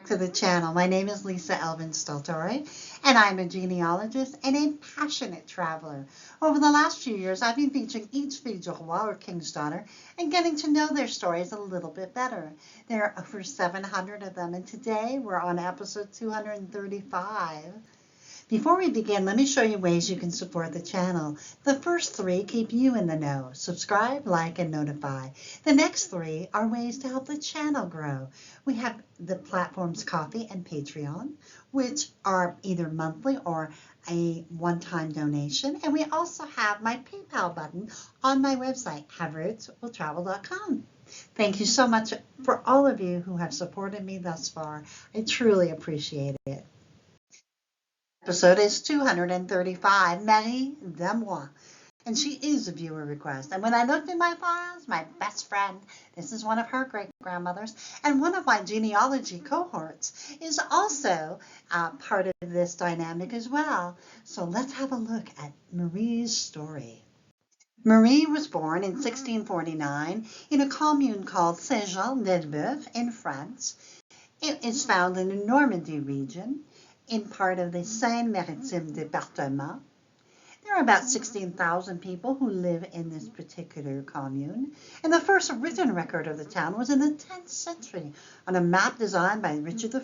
to the channel. My name is Lisa Elvin Steltori, and I'm a genealogist and a passionate traveler. Over the last few years, I've been featuring each fille du roi, or king's daughter, and getting to know their stories a little bit better. There are over 700 of them, and today we're on episode 235. Before we begin, let me show you ways you can support the channel. The first three keep you in the know. Subscribe, like, and notify. The next three are ways to help the channel grow. We have the platforms Ko-fi and Patreon, which are either monthly or a one-time donation. And we also have my PayPal button on my website, haverootswilltravel.com. Thank you so much for all of you who have supported me thus far. I truly appreciate it. Episode is 235, Marie Damois, and she is a viewer request. And when I looked in my files, my best friend, this is one of her great-grandmothers, and one of my genealogy cohorts is also part of this dynamic as well. So let's have a look at Marie's story. Marie was born in 1649 in a commune called Saint-Jean-d'Elbeuf in France. It is found in the Normandy region, in part of the Seine-Maritime department. There are about 16,000 people who live in this particular commune, and the first written record of the town was in the 10th century on a map designed by Richard I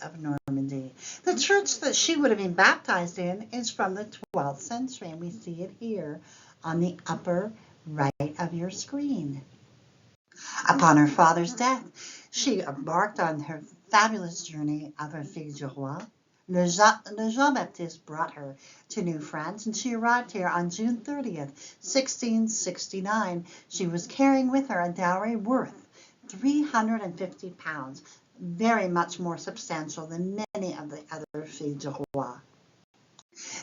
of Normandy. The church that she would have been baptized in is from the 12th century, and we see it here on the upper right of your screen. Upon her father's death, she embarked on her fabulous journey of her fille du roi. Le Jean-Baptiste brought her to New France, and she arrived here on June 30th, 1669. She was carrying with her a dowry worth 350 pounds, very much more substantial than many of the other filles du roi.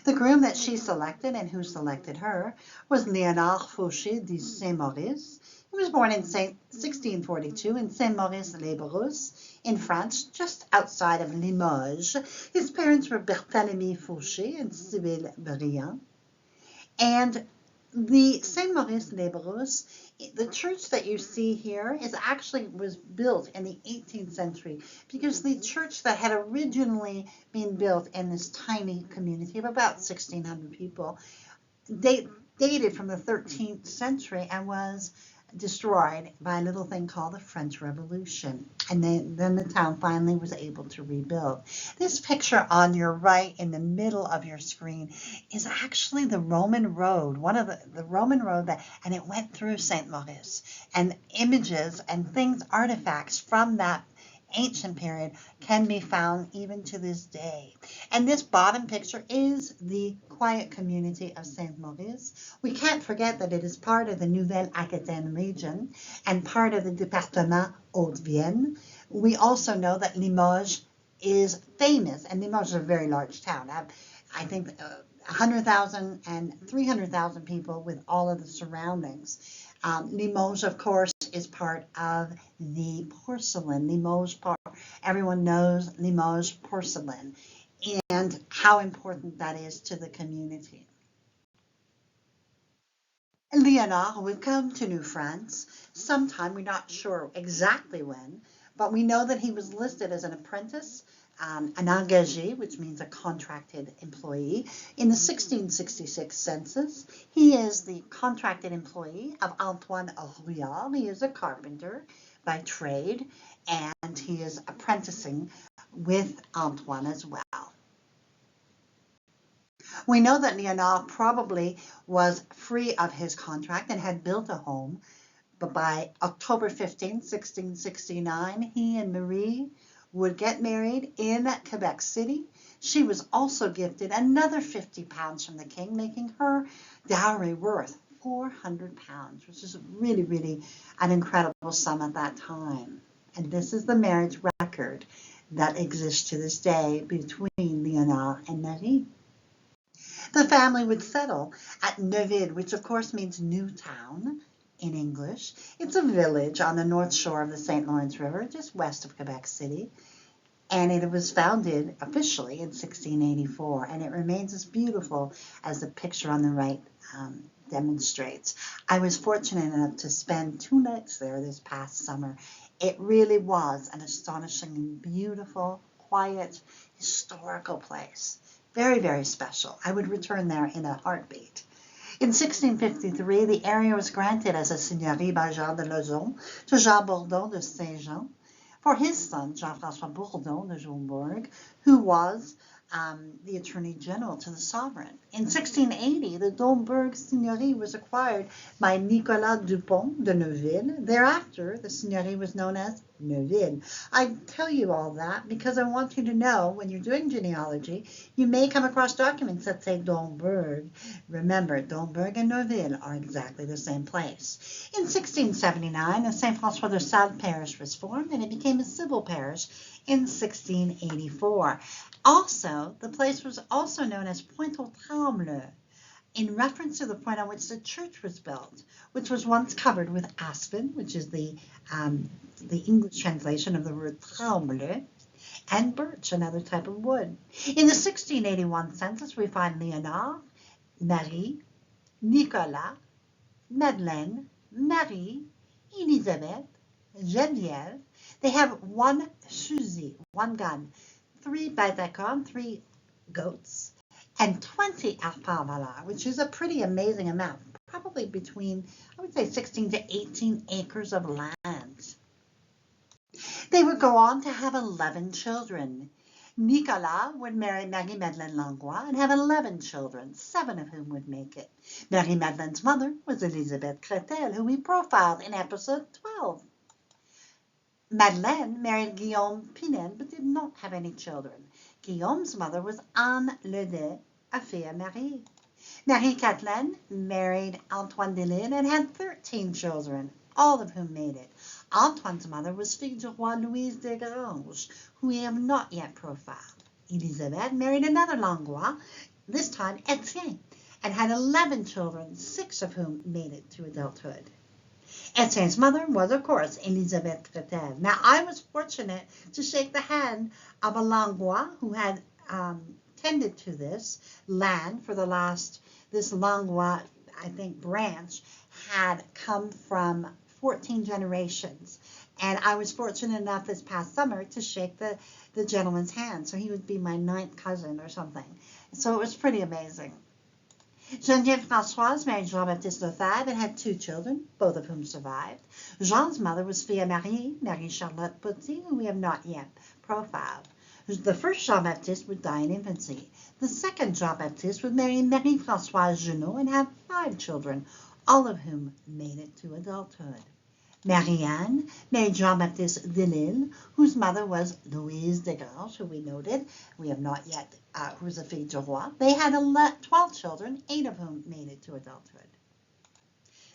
The groom that she selected and who selected her was Léonard Faucher de Saint-Maurice. He was born in 1642 in Saint-Maurice-les-Brousses in France, just outside of Limoges. His parents were Barthélemy Faucher and Sibylle Briand. And the Saint-Maurice-les-Brousses, the church that you see here, was built in the 18th century, because the church that had originally been built in this tiny community of about 1,600 people dated from the 13th century and was destroyed by a little thing called the French Revolution. And then the town finally was able to rebuild. This picture on your right in the middle of your screen is actually the Roman road, one of the Roman road and it went through St. Maurice. And images and artifacts from that ancient period can be found even to this day. And this bottom picture is the quiet community of St. Maurice. We can't forget that it is part of the Nouvelle-Aquitaine region and part of the Département Haute-Vienne. We also know that Limoges is famous, and Limoges is a very large town. I think 100,000 and 300,000 people with all of the surroundings. Limoges, of course, is part of the porcelain. Everyone knows Limoges porcelain and how important that is to the community. Léonard would come to New France sometime, we're not sure exactly when, but we know that he was listed as an apprentice, an engagé, which means a contracted employee, in the 1666 census. He is the contracted employee of Antoine Rouillard. He is a carpenter by trade, and he is apprenticing with Antoine as well. We know that Léonard probably was free of his contract and had built a home, but by October 15, 1669, he and Marie would get married in Quebec City. She was also gifted another 50 pounds from the king, making her dowry worth 400 pounds, which is really, really an incredible sum at that time. And this is the marriage record that exists to this day between Léonard and Marie. The family would settle at Neuville, which of course means new town in English. It's a village on the north shore of the St. Lawrence River, just west of Quebec City. And it was founded officially in 1684, and it remains as beautiful as the picture on the right demonstrates. I was fortunate enough to spend 2 nights there this past summer, It really was an astonishingly beautiful, quiet, historical place. Very, very special. I would return there in a heartbeat. In 1653, the area was granted as a seigneurie by Jean de Lauzon to Jean Bourdon de Saint-Jean for his son, Jean-François Bourdon de Joumbourg, who was the Attorney General to the sovereign. In 1680, the Dombourg seigneurie was acquired by Nicolas Dupont de Neuville. Thereafter, the seigneurie was known as Neuville. I tell you all that because I want you to know when you're doing genealogy, you may come across documents that say Dombourg. Remember, Dombourg and Neuville are exactly the same place. In 1679, the Saint François de Sales parish was formed and it became a civil parish in 1684. Also, the place was also known as Pointe-aux-Trembles, in reference to the point on which the church was built, which was once covered with aspen, which is the English translation of the word tremble, and birch, another type of wood. In the 1681 census, we find Léonard, Marie, Nicolas, Madeleine, Marie, Elisabeth, Geneviève. They have one fusil, one gun, 3 bêtes 3 goats, and 20 arpents, which is a pretty amazing amount, probably between, I would say, 16 to 18 acres of land. They would go on to have 11 children. Nicolas would marry Marie-Madeleine Langlois and have 11 children, 7 of whom would make it. Marie-Madeleine's mother was Elisabeth Crétel, who we profiled in episode 12. Madeleine married Guillaume Pinel, but did not have any children. Guillaume's mother was Anne Ledet, a fille Marie. Marie-Catherine married Antoine Delisle and had 13 children, all of whom made it. Antoine's mother was fille du roi Louise de Grange, who we have not yet profiled. Elisabeth married another Langlois, this time Etienne, and had 11 children, 6 of whom made it to adulthood. Etienne's mother was, of course, Elisabeth Crétel. Now, I was fortunate to shake the hand of a Langlois who had tended to this land for the last, this Langlois, I think, branch had come from 14 generations. And I was fortunate enough this past summer to shake the gentleman's hand. So he would be my 9th cousin or something. So it was pretty amazing. Geneviève Françoise married Jean-Baptiste Lefebvre and had 2 children, both of whom survived. Jean's mother was fille Marie, Marie-Charlotte Petit, who we have not yet profiled. The first Jean-Baptiste would die in infancy. The second Jean-Baptiste would marry Marie-Françoise Junot and have 5 children, all of whom made it to adulthood. Marianne married Jean-Baptiste Delisle, whose mother was Louise de Grange, who we noted, we have not yet, who was a fille du roi. They had 12 children, 8 of whom made it to adulthood.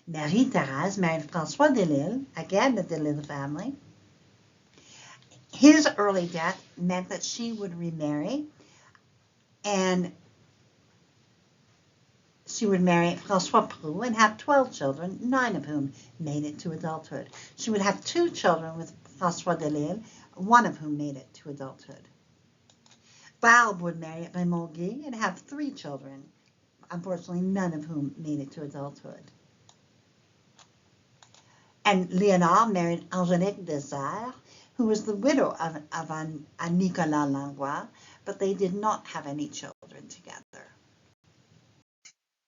Marie-Thérèse married François Delisle, again the Delisle family. His early death meant that she would remarry, and she would marry François Prou and have 12 children, 9 of whom made it to adulthood. She would have 2 children with François Delisle, 1 of whom made it to adulthood. Barbe would marry Raymond Guy and have 3 children, unfortunately none of whom made it to adulthood. And Léonard married Angélique Desert, who was the widow of a Nicolas Langlois, but they did not have any children together.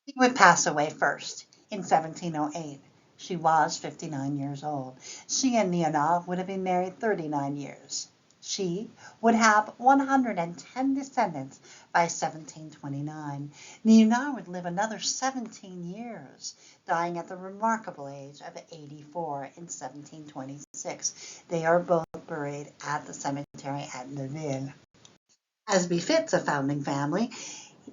She would pass away first in 1708. She was 59 years old. She and Léonard would have been married 39 years. She would have 110 descendants by 1729. Léonard would live another 17 years, dying at the remarkable age of 84 in 1726. They are both buried at the cemetery at Neuville. As befits a founding family,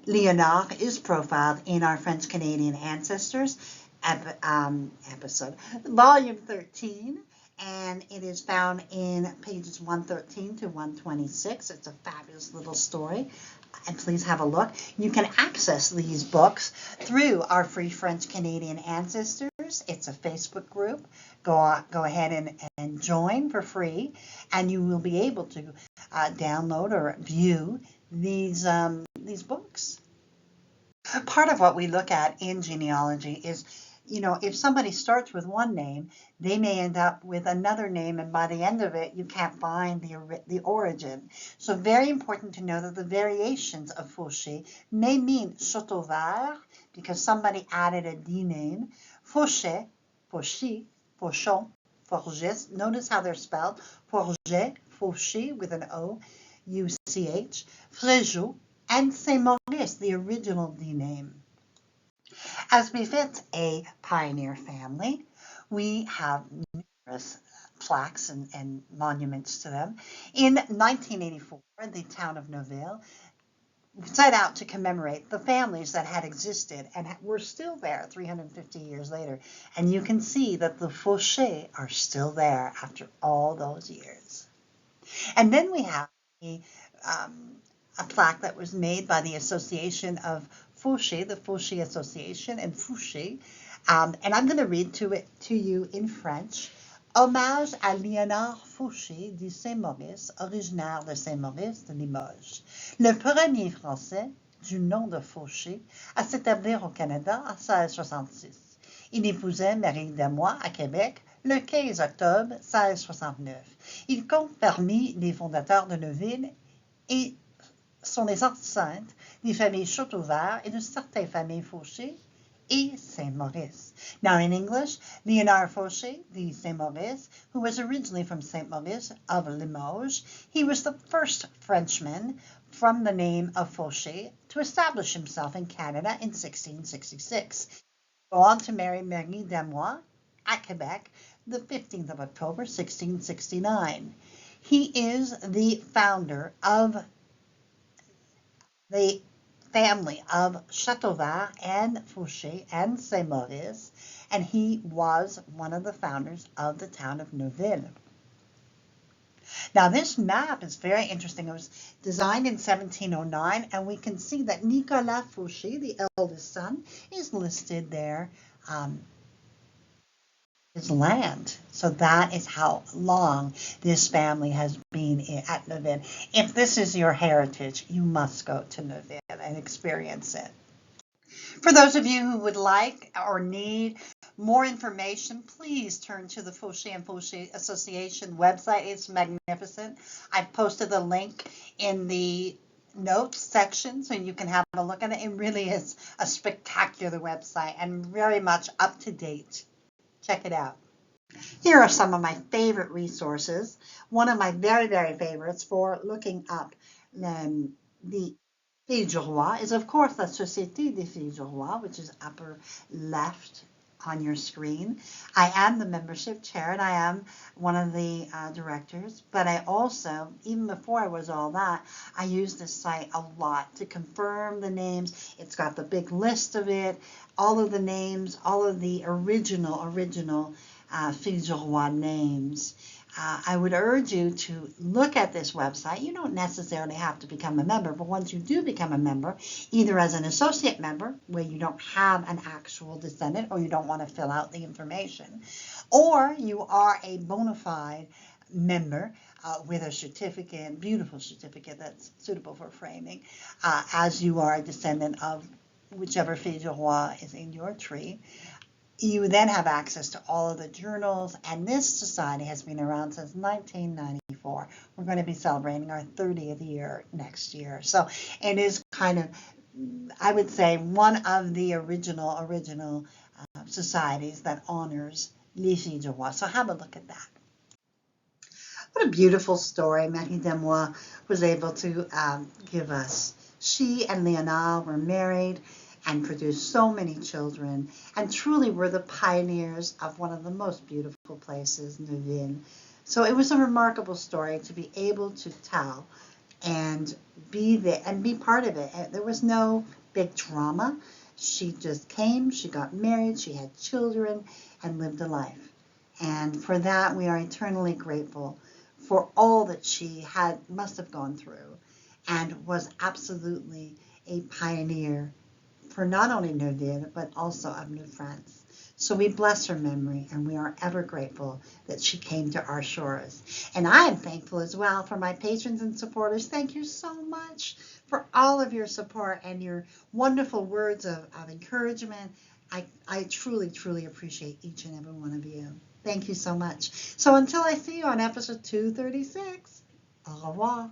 Léonard is profiled in our French-Canadian Ancestors episode, volume 13, and it is found in pages 113 to 126. It's a fabulous little story, and please have a look. You can access these books through our Free French-Canadian Ancestors. It's a Facebook group. Go ahead and join for free, and you will be able to download or view these books. Part of what we look at in genealogy is if somebody starts with one name, they may end up with another name, and by the end of it, you can't find the origin. So very important to know that the variations of Faucher may mean Château Vert, because somebody added a D name, Faucher, Fauchy, Fauchon, Forges. Notice how they're spelled. Forget, Faucher with an O, U-C-H, Fréjot, and Saint-Maurice, the original D name. As befits a pioneer family, we have numerous plaques and monuments to them. In 1984, the town of Neuville set out to commemorate the families that had existed and were still there 350 years later. And you can see that the Fauchers are still there after all those years. And then we have a plaque that was made by the Association of Faucher, the Faucher Association, and Faucher. And I'm going to read to you in French. Hommage à Léonard Faucher de Saint-Maurice, originaire de Saint-Maurice de Limoges. Le premier Français du nom de Faucher à s'établir au Canada en 1666. Il épousait Marie Damois à Québec le 15 octobre 1669. Il compte parmi les fondateurs de Neuville et sont les ancêtres des familles Châteauvert et de certaines familles Faucher et Saint-Maurice. Now in English, Léonard Faucher de Saint-Maurice, who was originally from Saint-Maurice of Limoges, he was the first Frenchman from the name of Faucher to establish himself in Canada in 1666. Go on to marry Marie Damois at Quebec the 15th of October 1669. He is the founder of the family of Châteauvert and Faucher and Saint-Maurice, and he was one of the founders of the town of Neuville. Now this map is very interesting. It was designed in 1709, and we can see that Nicolas Faucher, the eldest son, is listed there, his land. So that is how long this family has been at Neuville. If this is your heritage, you must go to Neuville and experience it. For those of you who would like or need more information, please turn to the Faucher and Faucher Association website. It's magnificent. I've posted the link in the notes section so you can have a look at it. It really is a spectacular website and very much up to date. Check it out. Here are some of my favorite resources. One of my very, very favorites for looking up the Filles du Roi is, of course, La Société des Filles du Roi, which is upper left on your screen. I am the membership chair, and I am one of the directors, but I also, even before I was all that, I used this site a lot to confirm the names. It's got the big list of it, all of the names, all of the original Filles du Roi names. I would urge you to look at this website. You don't necessarily have to become a member, but once you do become a member, either as an associate member, where you don't have an actual descendant or you don't want to fill out the information, or you are a bona fide member with a certificate, beautiful certificate that's suitable for framing, as you are a descendant of whichever Filles du Roi is in your tree. You then have access to all of the journals, and this society has been around since 1994. We're going to be celebrating our 30th year next year. So it is kind of, I would say, one of the original societies that honors les Filles du Roi. So have a look at that. What a beautiful story Marie Damois was able to give us. She and Léonard were married and produced so many children, and truly were the pioneers of one of the most beautiful places, Neuville. So it was a remarkable story to be able to tell and be there and be part of it. There was no big drama. She just came, she got married, she had children, and lived a life. And for that, we are eternally grateful for all that she must have gone through, and was absolutely a pioneer for not only Neuville, but also of New France. So we bless her memory, and we are ever grateful that she came to our shores. And I am thankful as well for my patrons and supporters. Thank you so much for all of your support and your wonderful words of encouragement I truly, truly appreciate each and every one of you. Thank you so much. So until I see you on episode 236, au revoir.